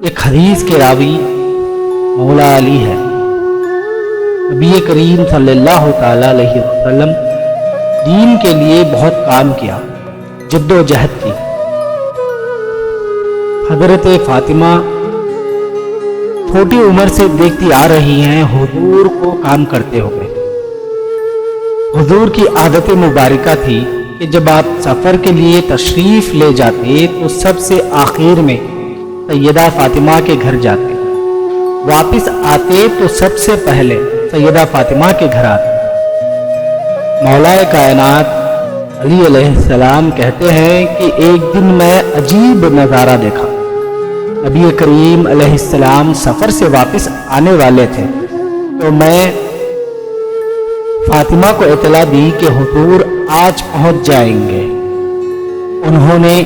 ایک حدیث کے راوی مولا علی ہے۔ نبی کریم صلی اللہ تعالی علیہ وسلم دین کے لیے بہت کام کیا، جد و جہد کی۔ حضرت فاطمہ چھوٹی عمر سے دیکھتی آ رہی ہیں حضور کو کام کرتے ہوئے۔ حضور کی عادت مبارکہ تھی کہ جب آپ سفر کے لیے تشریف لے جاتے تو سب سے آخر میں سیدہ فاطمہ کے گھر جاتے، واپس آتے تو سب سے پہلے سیدہ فاطمہ کے گھر آتے۔ مولا کائنات علی علیہ السلام کہتے ہیں کہ ایک دن میں عجیب نظارہ دیکھا۔ نبی کریم علیہ السلام سفر سے واپس آنے والے تھے تو میں فاطمہ کو اطلاع دی کہ حضور آج پہنچ جائیں گے۔ انہوں نے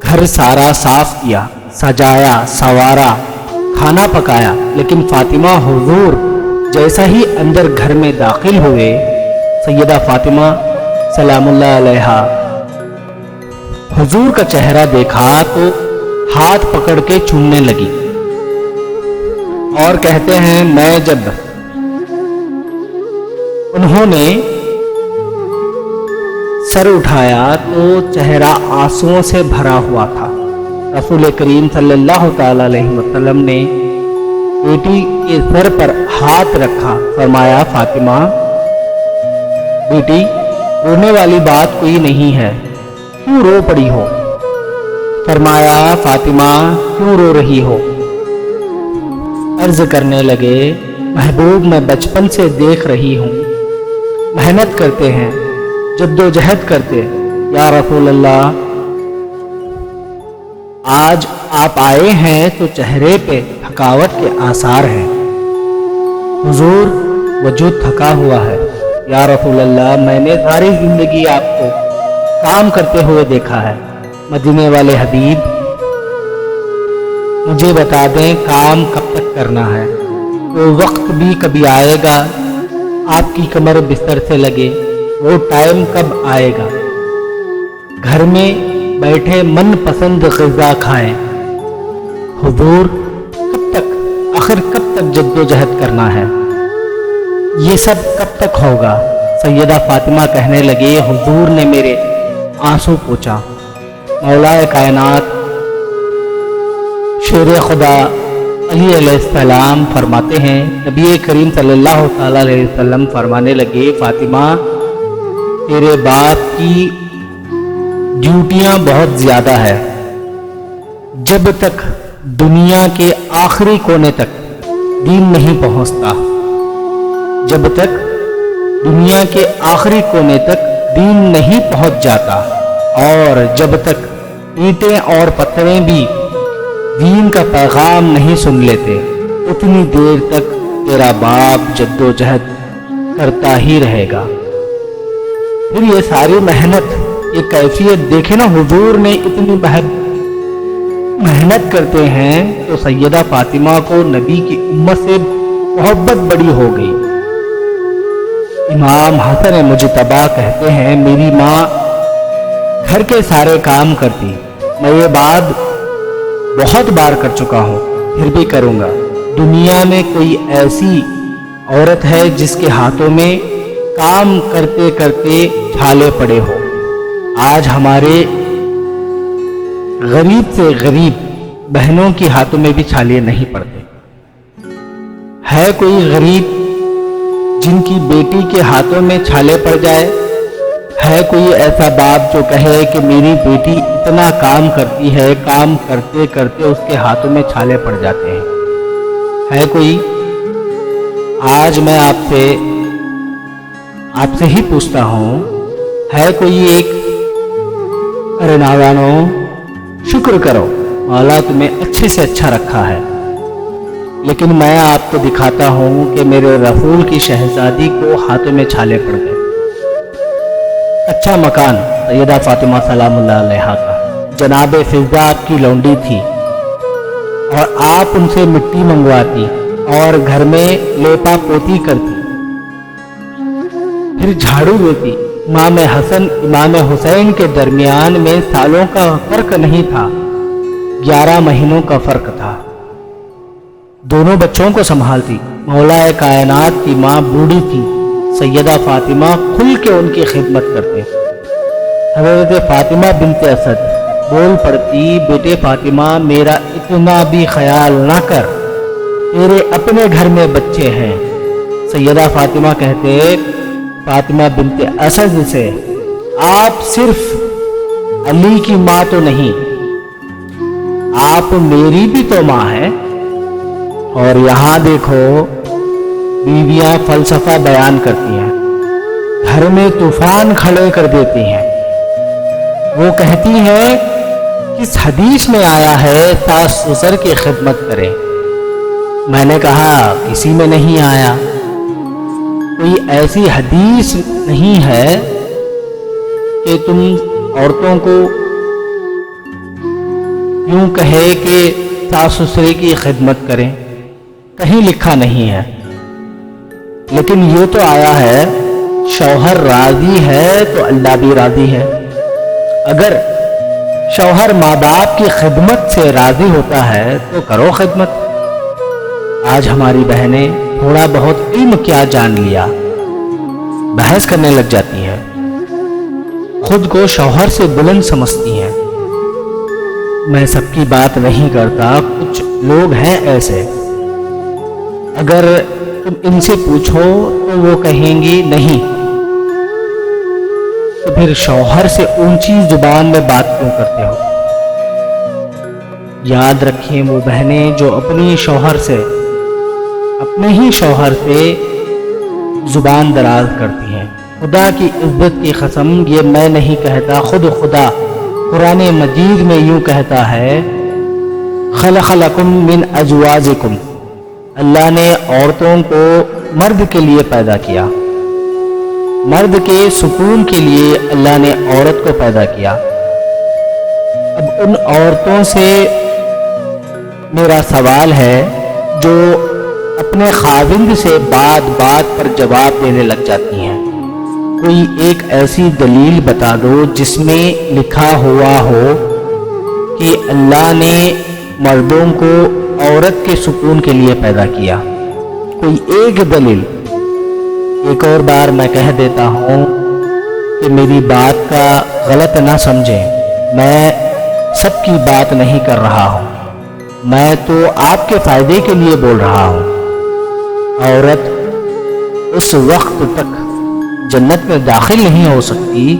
گھر سارا صاف کیا، سجایا، سنوارا، کھانا پکایا، لیکن فاطمہ حضور جیسا ہی اندر گھر میں داخل ہوئے، سیدہ فاطمہ سلام اللہ علیہا حضور کا چہرہ دیکھا تو ہاتھ پکڑ کے چومنے لگی اور کہتے ہیں میں جب انہوں نے سر اٹھایا تو چہرہ آنسوؤں سے بھرا ہوا تھا۔ رسول کریم صلی اللہ تعالی علیہ وسلم نے بیٹی کے سر پر ہاتھ رکھا، فرمایا فاطمہ بیٹی رونے والی بات کوئی نہیں ہے، کیوں رو پڑی ہو؟ فرمایا فاطمہ کیوں رو رہی ہو؟ عرض کرنے لگے محبوب میں بچپن سے دیکھ رہی ہوں، محنت کرتے ہیں، جد و جہد کرتے، یا رسول اللہ آج آپ آئے ہیں تو چہرے پہ تھکاوٹ کے آثار ہیں، حضور وجود تھکا ہوا ہے۔ یا رسول اللہ میں نے ساری زندگی آپ کو کام کرتے ہوئے دیکھا ہے، مدینے والے حبیب مجھے بتا دیں کام کب تک کرنا ہے؟ وہ وقت بھی کبھی آئے گا آپ کی کمر بستر سے لگے، وہ ٹائم کب آئے گا؟ گھر میں بیٹھے من پسند غذا کھائیں، حضور کب تک، آخر کب تک جد و جہد کرنا ہے؟ یہ سب کب تک ہوگا؟ سیدہ فاطمہ کہنے لگے حضور نے میرے آنسو پوچھا۔ مولا کائنات شیر خدا علی علیہ السلام فرماتے ہیں نبی کریم صلی اللہ تعالی علیہ وسلم فرمانے لگے فاطمہ تیرے باپ کی ڈیوٹیاں بہت زیادہ ہے، جب تک دنیا کے آخری کونے تک دین نہیں پہنچتا، جب تک دنیا کے آخری کونے تک دین نہیں پہنچ جاتا، اور جب تک اینٹیں اور پتھریں بھی دین کا پیغام نہیں سن لیتے، اتنی دیر تک تیرا باپ جد و جہد کرتا ہی رہے گا۔ پھر یہ ساری محنت، یہ کیفیت دیکھیں نا، حضور نے اتنی محنت کرتے ہیں تو سیدہ فاطمہ کو نبی کی امت سے محبت بڑی ہو گئی۔ امام حسن مجتبی کہتے ہیں میری ماں گھر کے سارے کام کرتی، میں یہ بات بہت بار کر چکا ہوں، پھر بھی کروں گا۔ دنیا میں کوئی ایسی عورت ہے جس کے ہاتھوں میں کام کرتے کرتے چھالے پڑے ہو؟ آج ہمارے غریب سے غریب بہنوں کے ہاتھوں میں بھی چھالے نہیں پڑتے۔ ہے کوئی غریب جن کی بیٹی کے ہاتھوں میں چھالے پڑ جائے؟ ہے کوئی ایسا باپ جو کہے کہ میری بیٹی اتنا کام کرتی ہے، کام کرتے کرتے اس کے ہاتھوں میں چھالے پڑ جاتے ہیں؟ ہے کوئی؟ آج میں آپ سے ہی پوچھتا ہوں، ہے کوئی ایک؟ ارے نوجوانوں شکر کرو، مولا تمہیں اچھے سے اچھا رکھا ہے، لیکن میں آپ کو دکھاتا ہوں کہ میرے رسول کی شہزادی کو ہاتھوں میں چھالے پڑ گئے۔ اچھا مکان سیدہ فاطمہ سلام اللہ علیہا کا، جناب فضہ آپ کی لونڈی تھی اور آپ ان سے مٹی منگواتی اور گھر میں لیپا پوتی کرتی، پھر جھاڑو دیتی۔ امام حسن امام حسین کے درمیان میں سالوں کا فرق نہیں تھا، 11 مہینوں کا فرق تھا۔ دونوں بچوں کو سنبھالتی۔ مولا کائنات کی ماں بوڑھی تھی، سیدہ فاطمہ کھل کے ان کی خدمت کرتے۔ حضرت فاطمہ بنت اسد بول پڑتی، بیٹے فاطمہ میرا اتنا بھی خیال نہ کر، تیرے اپنے گھر میں بچے ہیں۔ سیدہ فاطمہ کہتے فاطمہ بنت اسد سے، آپ صرف علی کی ماں تو نہیں، آپ میری بھی تو ماں ہیں۔ اور یہاں دیکھو بیویاں فلسفہ بیان کرتی ہیں، گھر میں طوفان کھڑے کر دیتی ہیں۔ وہ کہتی ہیں کس حدیث میں آیا ہے ساس سسر کی خدمت کرے؟ میں نے کہا کسی میں نہیں آیا، کوئی ایسی حدیث نہیں ہے کہ تم عورتوں کو یوں کہے کہ ساس سسرے کی خدمت کریں، کہیں لکھا نہیں ہے۔ لیکن یہ تو آیا ہے شوہر راضی ہے تو اللہ بھی راضی ہے۔ اگر شوہر ماں باپ کی خدمت سے راضی ہوتا ہے تو کرو خدمت۔ آج ہماری بہنیں تھوڑا بہت علم کیا جان لیا بحث کرنے لگ جاتی ہیں، خود کو شوہر سے بلند سمجھتی ہیں۔ میں سب کی بات نہیں کرتا، کچھ لوگ ہیں ایسے، اگر تم ان سے پوچھو تو وہ کہیں گی نہیں، تو پھر شوہر سے اونچی زبان میں بات کیوں کرتے ہو؟ یاد رکھیں وہ بہنیں جو اپنے ہی شوہر سے زبان دراز کرتی ہیں۔ خدا کی عزت کی قسم یہ میں نہیں کہتا، خود خدا قرآن مجید میں یوں کہتا ہے، خلق لکم من ازواجکم، اللہ نے عورتوں کو مرد کے لیے پیدا کیا، مرد کے سکون کے لیے اللہ نے عورت کو پیدا کیا۔ اب ان عورتوں سے میرا سوال ہے جو اپنے خاوند سے بات بات پر جواب دینے لگ جاتی ہیں، کوئی ایک ایسی دلیل بتا دو جس میں لکھا ہوا ہو کہ اللہ نے مردوں کو عورت کے سکون کے لیے پیدا کیا، کوئی ایک دلیل۔ ایک اور بار میں کہہ دیتا ہوں کہ میری بات کا غلط نہ سمجھیں، میں سب کی بات نہیں کر رہا ہوں، میں تو آپ کے فائدے کے لیے بول رہا ہوں۔ عورت اس وقت تک جنت میں داخل نہیں ہو سکتی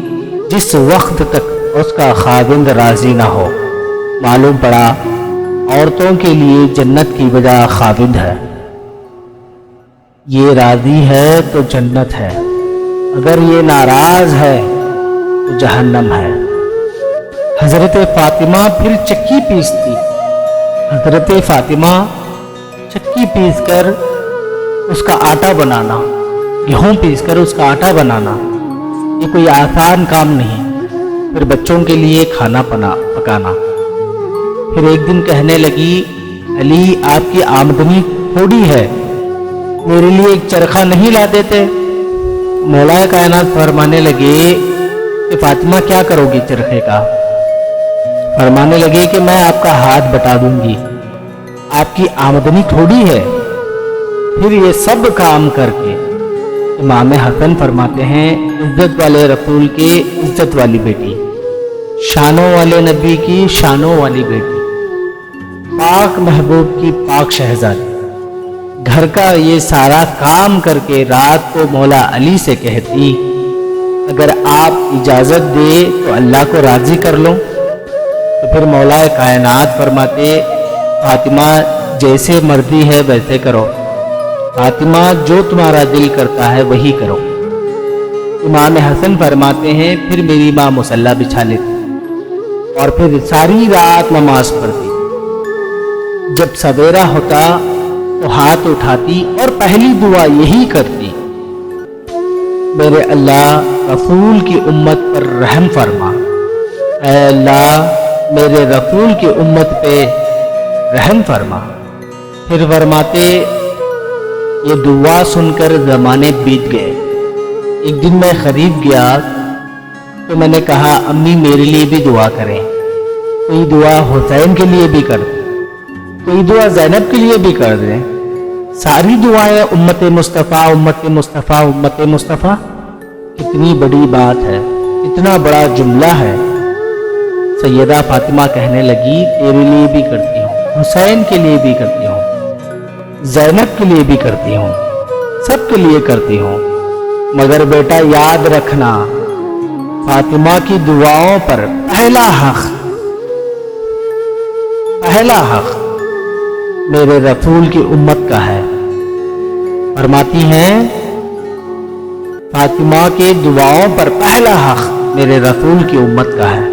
جس وقت تک اس کا خاوند راضی نہ ہو۔ معلوم پڑا عورتوں کے لیے جنت کی وجہ خاوند ہے، یہ راضی ہے تو جنت ہے، اگر یہ ناراض ہے تو جہنم ہے۔ حضرت فاطمہ پھر چکی پیستی، حضرت فاطمہ چکی پیس کر اس کا آٹا بنانا، گیہوں پیس کر اس کا آٹا بنانا، یہ کوئی آسان کام نہیں۔ پھر بچوں کے لیے کھانا پکانا۔ پھر ایک دن کہنے لگی، علی آپ کی آمدنی تھوڑی ہے، میرے لیے ایک چرخہ نہیں لا دیتے؟ مولا کائنات فرمانے لگے کہ فاطمہ کیا کرو گی چرخے کا؟ فرمانے لگے کہ میں آپ کا ہاتھ بٹا دوں گی، آپ کی آمدنی تھوڑی ہے۔ پھر یہ سب کام کر کے امام حسن فرماتے ہیں، عزت والے رسول کی عزت والی بیٹی، شانوں والے نبی کی شانوں والی بیٹی، پاک محبوب کی پاک شہزادی، گھر کا یہ سارا کام کر کے رات کو مولا علی سے کہتی، اگر آپ اجازت دے تو اللہ کو راضی کر لو۔ تو پھر مولا کائنات فرماتے، فاطمہ جیسے مرضی ہے ویسے کرو، فاطمہ جو تمہارا دل کرتا ہے وہی کرو۔ امام حسن فرماتے ہیں، پھر میری ماں مصلی بچھا لیتی اور پھر ساری رات نماز پڑھتی، جب سویرا ہوتا تو ہاتھ اٹھاتی اور پہلی دعا یہی کرتی، میرے اللہ رسول کی امت پر رحم فرما، اے اللہ میرے رسول کی امت پہ رحم فرما۔ پھر فرماتے، یہ دعا سن کر زمانے بیت گئے۔ ایک دن میں قریب گیا تو میں نے کہا، امی میرے لیے بھی دعا کریں۔ کوئی دعا حسین کے لیے بھی کر دیں، کوئی دعا زینب کے لیے بھی کر دیں، ساری دعائیں امت مصطفیٰ امت مصطفیٰ امت مصطفیٰ۔ کتنی بڑی بات ہے، اتنا بڑا جملہ ہے۔ سیدہ فاطمہ کہنے لگی تیرے لیے بھی کرتی ہوں، حسین کے لیے بھی کرتی ہوں، زینب کے لیے بھی کرتی ہوں، سب کے لیے کرتی ہوں، مگر بیٹا یاد رکھنا فاطمہ کی دعاؤں پر پہلا حق میرے رسول کی امت کا ہے۔ فرماتی ہیں فاطمہ کے دعاؤں پر پہلا حق میرے رسول کی امت کا ہے۔